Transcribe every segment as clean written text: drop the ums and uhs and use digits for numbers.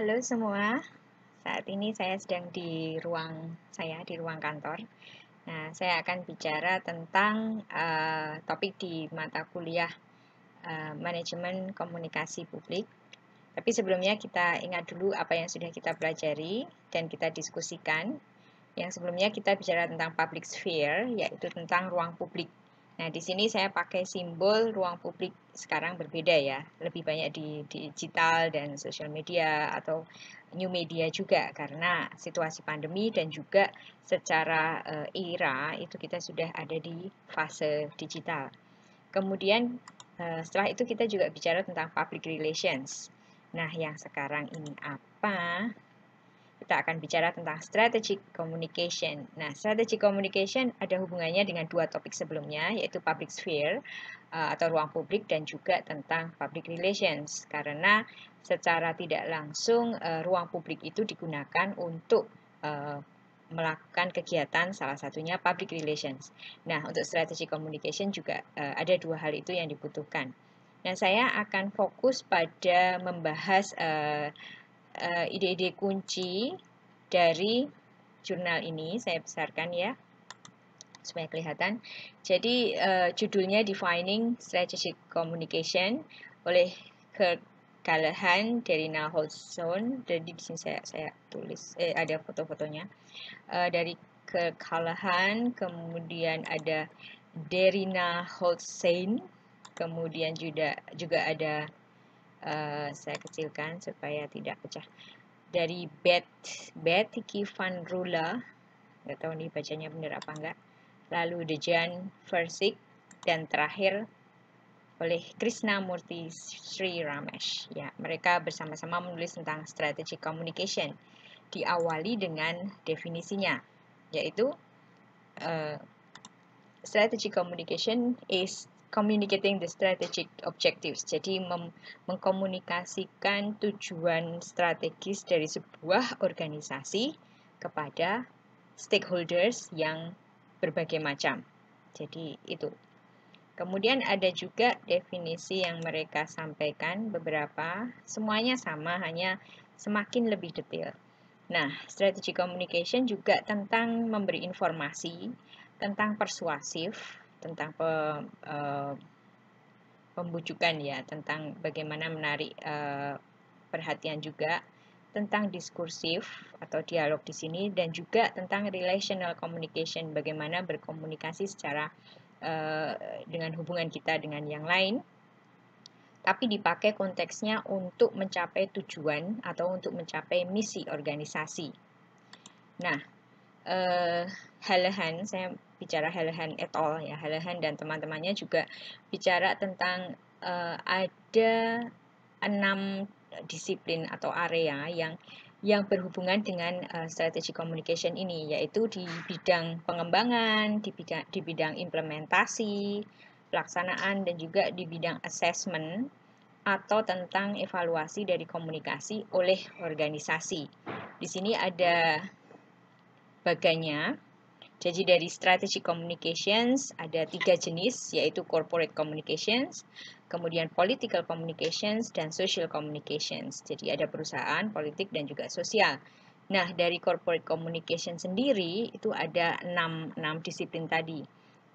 Halo semua, saat ini saya sedang di ruang kantor. Nah, saya akan bicara tentang topik di mata kuliah manajemen komunikasi publik. Tapi sebelumnya kita ingat dulu apa yang sudah kita pelajari dan kita diskusikan. Yang sebelumnya kita bicara tentang public sphere, yaitu tentang ruang publik. Nah, di sini saya pakai simbol ruang publik sekarang berbeda ya, lebih banyak di digital dan sosial media atau new media juga karena situasi pandemi dan juga secara era itu kita sudah ada di fase digital. Kemudian setelah itu kita juga bicara tentang public relations. Nah, yang sekarang ini apa? Kita akan bicara tentang strategic communication. Nah, strategic communication ada hubungannya dengan dua topik sebelumnya, yaitu public sphere atau ruang publik dan juga tentang public relations. Karena secara tidak langsung ruang publik itu digunakan untuk melakukan kegiatan salah satunya public relations. Nah, untuk strategic communication juga ada dua hal itu yang dibutuhkan. Nah, saya akan fokus pada membahas ide-ide kunci dari jurnal ini. Saya besarkan ya supaya kelihatan. Jadi judulnya Defining Strategic Communication oleh Kirk Callahan, Darina Hodgson. Jadi di sini saya tulis ada foto-fotonya dari Kirk Callahan, kemudian ada Darina Hodgson, kemudian juga ada saya kecilkan supaya tidak pecah. Dari Betty Van Rula, nggak tahu nih bacanya benar apa enggak. Lalu Dejan Versik, dan terakhir oleh Krishnamurti Sri Ramesh. Ya, mereka bersama-sama menulis tentang strategic communication. Diawali dengan definisinya, yaitu strategic communication is communicating the strategic objectives. Jadi mengkomunikasikan tujuan strategis dari sebuah organisasi kepada stakeholders yang berbagai macam. Jadi itu. Kemudian ada juga definisi yang mereka sampaikan beberapa, semuanya sama, hanya semakin lebih detail. Nah, strategic communication juga tentang memberi informasi, tentang persuasif, tentang pembujukan ya, tentang bagaimana menarik perhatian juga, tentang diskursif atau dialog di sini, dan juga tentang relational communication, bagaimana berkomunikasi secara dengan hubungan kita dengan yang lain, tapi dipakai konteksnya untuk mencapai tujuan atau untuk mencapai misi organisasi. Nah, Hallahan, saya bicara Hallahan et al. Ya, Hallahan dan teman-temannya juga bicara tentang ada 6 disiplin atau area yang berhubungan dengan strategic communication ini, yaitu di bidang pengembangan, di bidang implementasi, pelaksanaan, dan juga di bidang assessment atau tentang evaluasi dari komunikasi oleh organisasi. Di sini ada baganya. Jadi dari strategic communications ada 3 jenis, yaitu corporate communications, kemudian political communications, dan social communications. Jadi ada perusahaan, politik, dan juga sosial. Nah, dari corporate communication sendiri itu ada 6 disiplin tadi.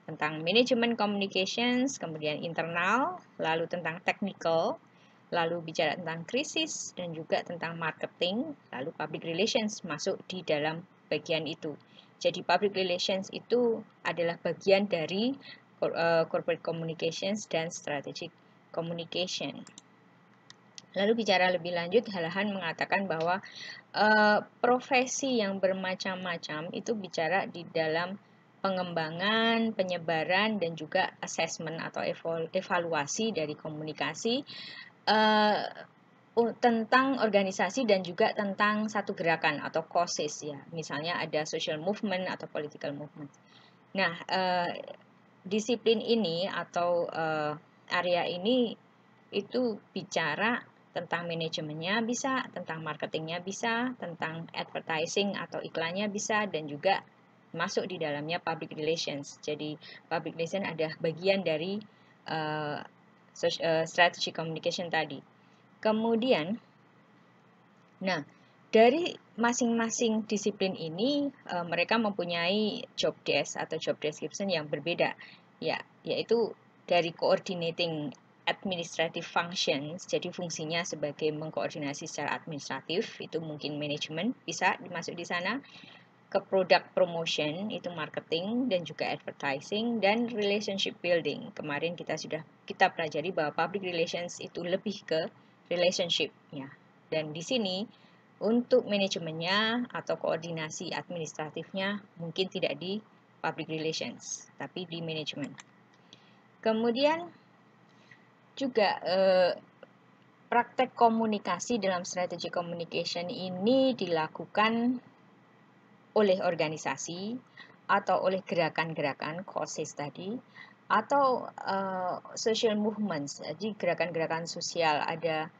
Tentang management communications, kemudian internal, lalu tentang technical, lalu bicara tentang krisis, dan juga tentang marketing, lalu public relations masuk di dalam bagian itu. Jadi public relations itu adalah bagian dari corporate communications dan strategic communication. Lalu bicara lebih lanjut, Hallahan mengatakan bahwa profesi yang bermacam-macam itu bicara di dalam pengembangan, penyebaran, dan juga assessment atau evaluasi dari komunikasi tentang organisasi dan juga tentang satu gerakan atau causes ya. Misalnya ada social movement atau political movement. Nah, disiplin ini atau area ini itu bicara tentang manajemennya bisa, tentang marketingnya bisa, tentang advertising atau iklannya bisa, dan juga masuk di dalamnya public relations. Jadi public relations ada bagian dari strategic communication tadi. Kemudian Nah, dari masing-masing disiplin ini mereka mempunyai job desk atau job description yang berbeda, ya, yaitu dari coordinating administrative functions, jadi fungsinya sebagai mengkoordinasi secara administratif, itu mungkin manajemen bisa dimasuk di sana, ke product promotion itu marketing dan juga advertising, dan relationship building. Kemarin kita pelajari bahwa public relations itu lebih ke relationship ya. Dan di sini untuk manajemennya atau koordinasi administratifnya mungkin tidak di public relations, tapi di manajemen. Kemudian juga praktek komunikasi dalam strategi communication ini dilakukan oleh organisasi atau oleh gerakan-gerakan causes tadi, atau social movements, jadi gerakan-gerakan sosial, ada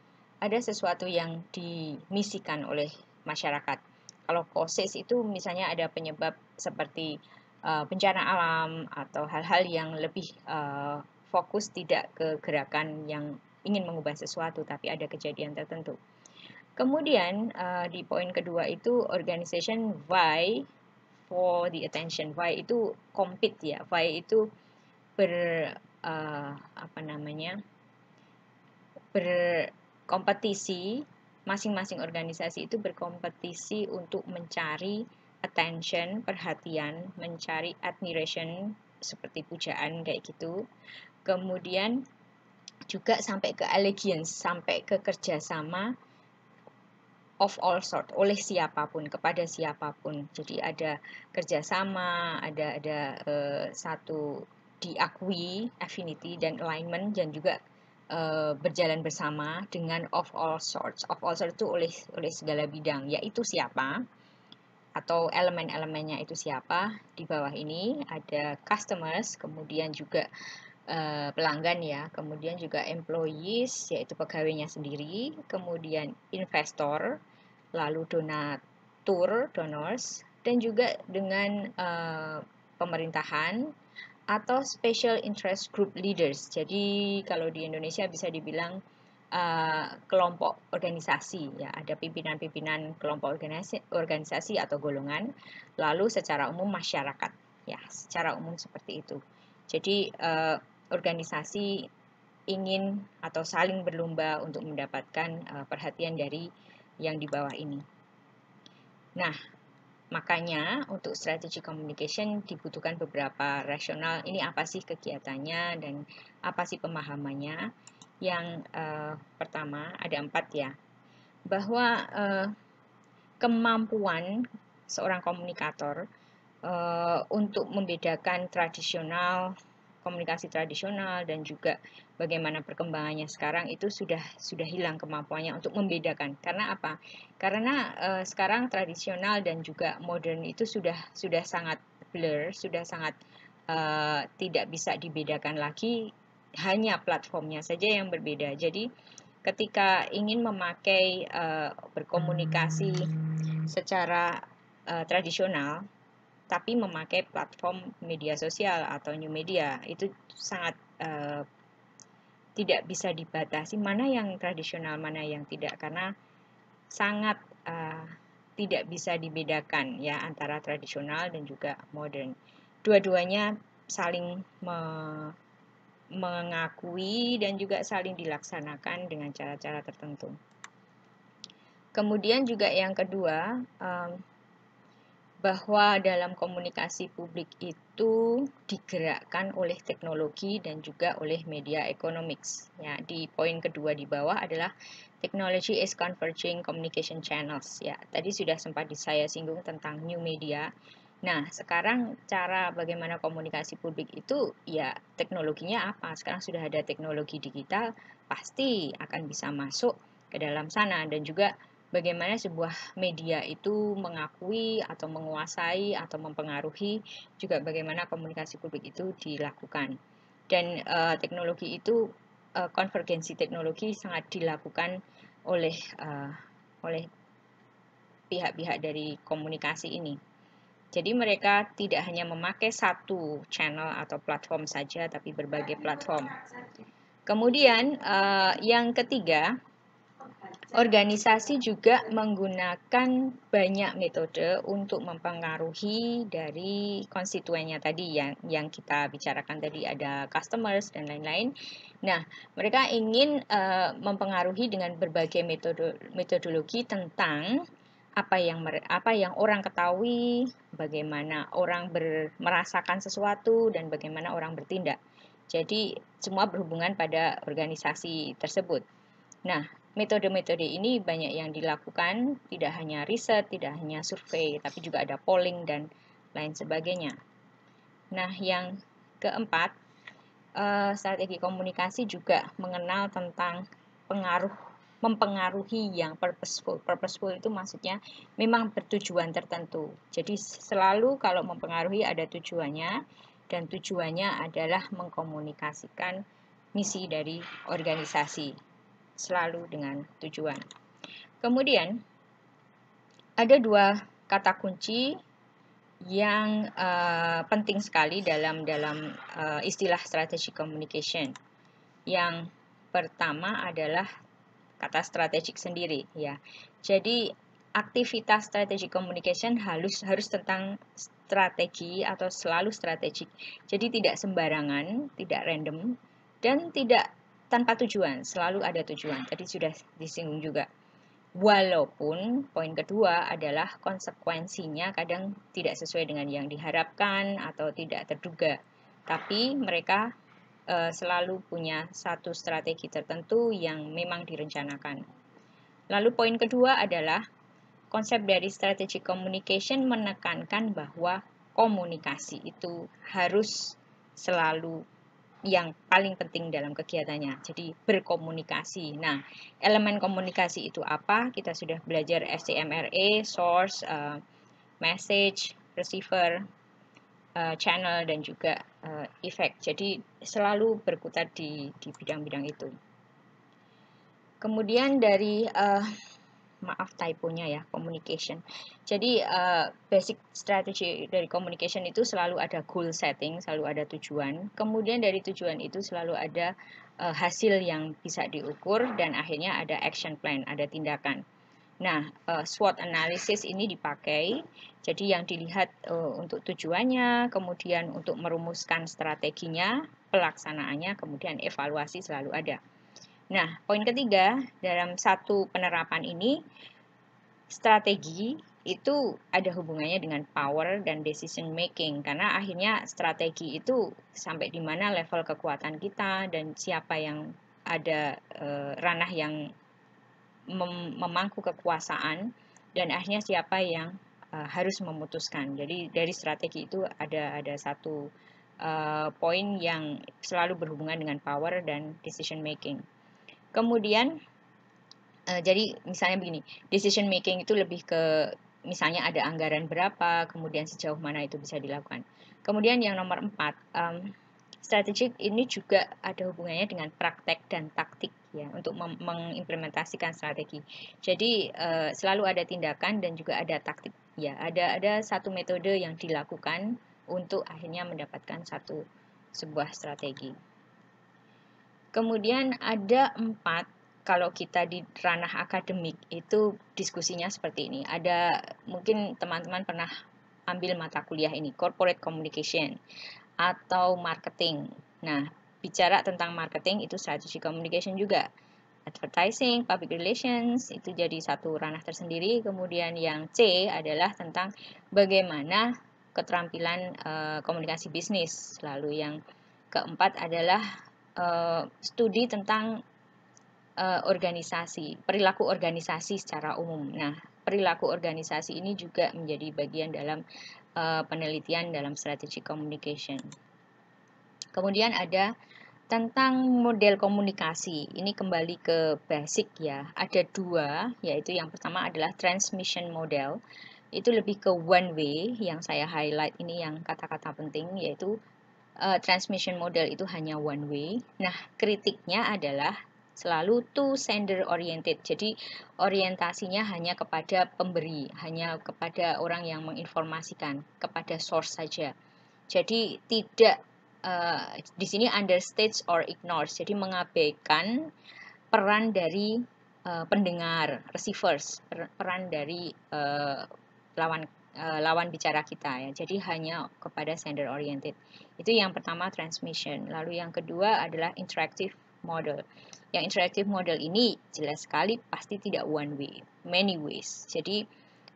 sesuatu yang dimisikan oleh masyarakat. Kalau causes itu misalnya ada penyebab seperti bencana alam atau hal-hal yang lebih fokus tidak ke gerakan yang ingin mengubah sesuatu, tapi ada kejadian tertentu. Kemudian di poin kedua itu organization vie for the attention. Vie itu compete ya. Vie itu berkompetisi, masing-masing organisasi itu berkompetisi untuk mencari attention, perhatian, mencari admiration seperti pujaan kayak gitu. Kemudian juga sampai ke allegiance, sampai ke kerjasama of all sort, oleh siapapun, kepada siapapun. Jadi ada kerjasama, ada satu diakui, affinity dan alignment, dan juga berjalan bersama dengan of all sorts. Of all sorts itu oleh segala bidang, yaitu siapa atau elemen-elemennya itu siapa. Di bawah ini ada customers, kemudian juga pelanggan ya, kemudian juga employees yaitu pegawainya sendiri, kemudian investor, lalu donors, dan juga dengan pemerintahan atau special interest group leaders. Jadi kalau di Indonesia bisa dibilang kelompok organisasi ya, ada pimpinan-pimpinan kelompok organisasi atau golongan, lalu secara umum masyarakat ya, secara umum seperti itu. Jadi organisasi ingin atau saling berlomba untuk mendapatkan perhatian dari yang di bawah ini. Nah, makanya untuk strategi communication dibutuhkan beberapa rasional. Ini apa sih kegiatannya dan apa sih pemahamannya? Yang pertama ada 4 ya, bahwa kemampuan seorang komunikator untuk membedakan komunikasi tradisional dan juga bagaimana perkembangannya sekarang itu sudah hilang kemampuannya untuk membedakan. Karena apa? Karena sekarang tradisional dan juga modern itu sudah sangat blur, sudah sangat tidak bisa dibedakan lagi, hanya platformnya saja yang berbeda. Jadi ketika ingin memakai berkomunikasi secara tradisional tapi memakai platform media sosial atau new media, itu sangat tidak bisa dibatasi mana yang tradisional mana yang tidak, karena sangat tidak bisa dibedakan ya antara tradisional dan juga modern. Dua-duanya saling mengakui dan juga saling dilaksanakan dengan cara-cara tertentu. Kemudian juga yang kedua, bahwa dalam komunikasi publik itu digerakkan oleh teknologi dan juga oleh media economics. Ya, di poin kedua di bawah adalah technology is converging communication channels. Ya, tadi sudah sempat saya singgung tentang new media. Nah, sekarang cara bagaimana komunikasi publik itu ya teknologinya apa? Sekarang sudah ada teknologi digital, pasti akan bisa masuk ke dalam sana, dan juga bagaimana sebuah media itu mengakui atau menguasai atau mempengaruhi juga bagaimana komunikasi publik itu dilakukan. Dan teknologi itu, konvergensi teknologi sangat dilakukan oleh pihak-pihak dari komunikasi ini. Jadi mereka tidak hanya memakai satu channel atau platform saja, tapi berbagai platform. Kemudian yang ketiga Organisasi juga menggunakan banyak metode untuk mempengaruhi dari konstituennya tadi yang kita bicarakan tadi, ada customers dan lain-lain. Nah, mereka ingin mempengaruhi dengan berbagai metodologi tentang apa yang orang ketahui, bagaimana orang merasakan sesuatu, dan bagaimana orang bertindak. Jadi semua berhubungan pada organisasi tersebut. Nah, metode-metode ini banyak yang dilakukan, tidak hanya riset, tidak hanya survei, tapi juga ada polling dan lain sebagainya. Nah, yang keempat, strategi komunikasi juga mengenal tentang mempengaruhi yang purposeful. Purposeful itu maksudnya memang bertujuan tertentu. Jadi selalu kalau mempengaruhi ada tujuannya, dan tujuannya adalah mengkomunikasikan misi dari organisasi, selalu dengan tujuan. Kemudian ada dua kata kunci yang penting sekali dalam istilah strategic communication. Yang pertama adalah kata strategic sendiri, ya. Jadi aktivitas strategic communication harus tentang strategi atau selalu strategik. Jadi tidak sembarangan, tidak random, dan tidak tanpa tujuan, selalu ada tujuan. Tadi sudah disinggung juga. Walaupun poin kedua adalah konsekuensinya kadang tidak sesuai dengan yang diharapkan atau tidak terduga. Tapi mereka selalu punya satu strategi tertentu yang memang direncanakan. Lalu poin kedua adalah konsep dari strategic communication menekankan bahwa komunikasi itu harus selalu yang paling penting dalam kegiatannya. Jadi berkomunikasi. Nah, elemen komunikasi itu apa? Kita sudah belajar SCMRE, source, message, receiver, channel, dan juga effect. Jadi selalu berkutat di bidang-bidang itu. Kemudian dari maaf typonya ya, communication. Jadi basic strategy dari communication itu selalu ada goal setting, selalu ada tujuan. Kemudian dari tujuan itu selalu ada hasil yang bisa diukur, dan akhirnya ada action plan, ada tindakan. Nah, SWOT analysis ini dipakai. Jadi yang dilihat untuk tujuannya, kemudian untuk merumuskan strateginya, pelaksanaannya, kemudian evaluasi selalu ada. Nah, poin ketiga, dalam satu penerapan ini, strategi itu ada hubungannya dengan power dan decision making, karena akhirnya strategi itu sampai di mana level kekuatan kita dan siapa yang ada ranah yang memangku kekuasaan, dan akhirnya siapa yang harus memutuskan. Jadi dari strategi itu ada satu poin yang selalu berhubungan dengan power dan decision making. Kemudian jadi misalnya begini, decision making itu lebih ke misalnya ada anggaran berapa, kemudian sejauh mana itu bisa dilakukan. Kemudian yang nomor 4, strategik ini juga ada hubungannya dengan praktek dan taktik ya, untuk mengimplementasikan strategi. Jadi selalu ada tindakan dan juga ada taktik ya. Ada satu metode yang dilakukan untuk akhirnya mendapatkan sebuah strategi. Kemudian ada 4, kalau kita di ranah akademik itu diskusinya seperti ini. Ada mungkin teman-teman pernah ambil mata kuliah ini, corporate communication atau marketing. Nah, bicara tentang marketing itu strategic communication juga. Advertising, public relations itu jadi satu ranah tersendiri. Kemudian yang C adalah tentang bagaimana keterampilan komunikasi bisnis. Lalu yang keempat adalah studi tentang organisasi, perilaku organisasi secara umum. Nah, perilaku organisasi ini juga menjadi bagian dalam penelitian dalam strategic communication. Kemudian ada tentang model komunikasi. Ini kembali ke basic ya. Ada 2, yaitu yang pertama adalah transmission model. Itu lebih ke one way, yang saya highlight ini yang kata-kata penting, yaitu transmission model itu hanya one way. Nah, kritiknya adalah selalu to sender oriented. Jadi orientasinya hanya kepada pemberi, hanya kepada orang yang menginformasikan, kepada source saja. Jadi tidak di sini understates or ignores. Jadi mengabaikan peran dari pendengar, receivers, peran dari lawan bicara kita ya. Jadi hanya kepada sender oriented. Itu yang pertama, transmission. Lalu yang kedua adalah interactive model. Yang interactive model ini jelas sekali pasti tidak one way, many ways. Jadi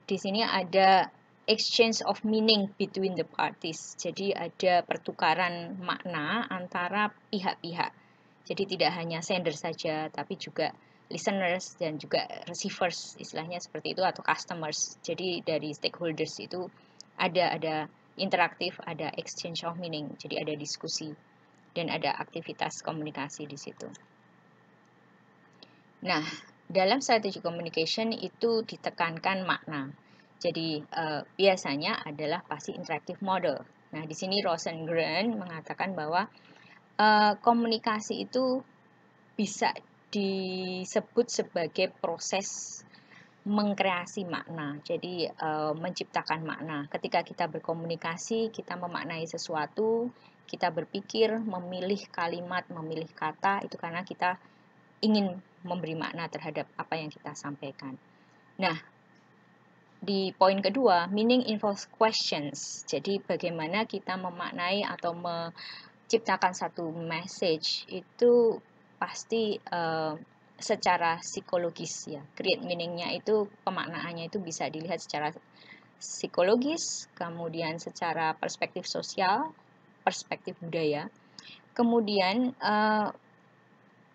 di sini ada exchange of meaning between the parties. Jadi ada pertukaran makna antara pihak-pihak. Jadi tidak hanya sender saja, tapi juga listeners dan juga receivers, istilahnya seperti itu, atau customers. Jadi dari stakeholders itu ada interaktif, ada exchange of meaning. Jadi ada diskusi dan ada aktivitas komunikasi di situ. Nah, dalam strategi communication itu ditekankan makna. Jadi biasanya adalah pasti interactive model. Nah, di sini Rosengren mengatakan bahwa komunikasi itu bisa disebut sebagai proses mengkreasi makna. Jadi menciptakan makna. Ketika kita berkomunikasi, kita memaknai sesuatu, kita berpikir, memilih kalimat, memilih kata, itu karena kita ingin memberi makna terhadap apa yang kita sampaikan. Nah, di poin kedua, meaning involves questions. Jadi bagaimana kita memaknai atau menciptakan satu message itu pasti secara psikologis ya. Create meaning-nya itu, pemaknaannya itu bisa dilihat secara psikologis, kemudian secara perspektif sosial, perspektif budaya. Kemudian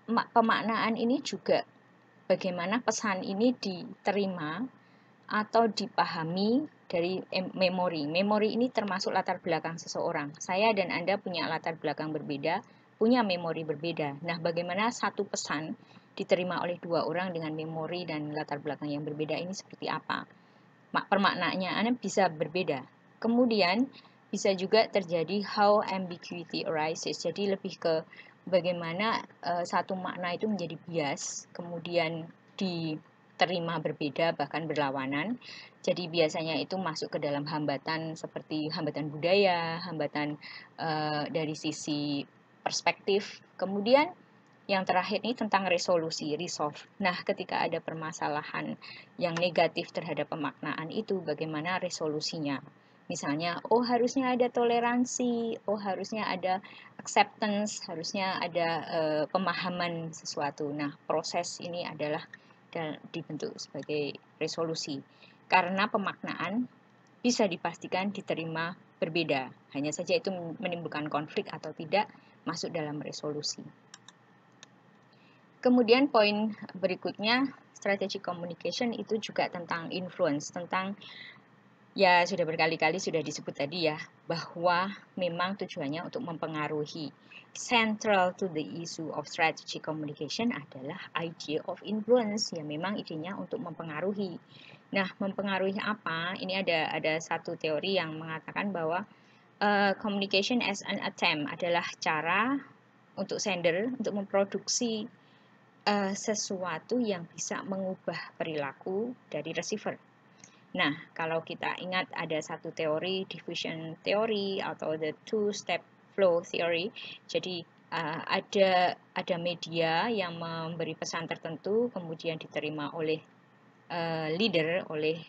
pemaknaan ini juga bagaimana pesan ini diterima atau dipahami dari memori. Memori ini termasuk latar belakang seseorang. Saya dan Anda punya latar belakang berbeda, punya memori berbeda. Nah, bagaimana satu pesan diterima oleh dua orang dengan memori dan latar belakang yang berbeda ini seperti apa? Permaknaannya bisa berbeda. Kemudian bisa juga terjadi how ambiguity arises. Jadi lebih ke bagaimana satu makna itu menjadi bias, kemudian diterima berbeda bahkan berlawanan. Jadi biasanya itu masuk ke dalam hambatan seperti hambatan budaya, hambatan dari sisi perspektif. Kemudian yang terakhir ini tentang resolusi, resolve. Nah, ketika ada permasalahan yang negatif terhadap pemaknaan itu, bagaimana resolusinya? Misalnya, oh harusnya ada toleransi, oh harusnya ada acceptance, harusnya ada pemahaman sesuatu. Nah, proses ini adalah dibentuk sebagai resolusi. Karena pemaknaan bisa dipastikan diterima berbeda. Hanya saja itu menimbulkan konflik atau tidak masuk dalam resolusi. Kemudian poin berikutnya, strategi communication itu juga tentang influence, tentang ya sudah berkali-kali sudah disebut tadi ya, bahwa memang tujuannya untuk mempengaruhi. Central to the issue of strategy communication adalah idea of influence, ya memang idenya untuk mempengaruhi. Nah, mempengaruhi apa? Ini ada satu teori yang mengatakan bahwa communication as an attempt adalah cara untuk sender untuk memproduksi sesuatu yang bisa mengubah perilaku dari receiver. Nah, kalau kita ingat ada satu teori, diffusion theory atau the two-step flow theory. Jadi ada media yang memberi pesan tertentu, kemudian diterima oleh leader, oleh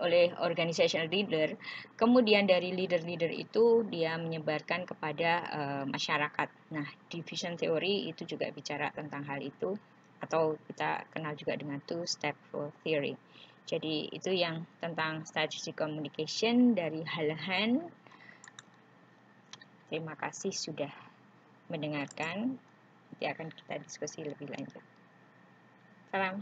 oleh organizational leader. Kemudian dari leader-leader itu dia menyebarkan kepada masyarakat. Nah, diffusion theory itu juga bicara tentang hal itu, atau kita kenal juga dengan two-step flow theory. Jadi itu yang tentang strategic communication dari Halahan. Terima kasih sudah mendengarkan. Nanti akan kita diskusi lebih lanjut. Salam.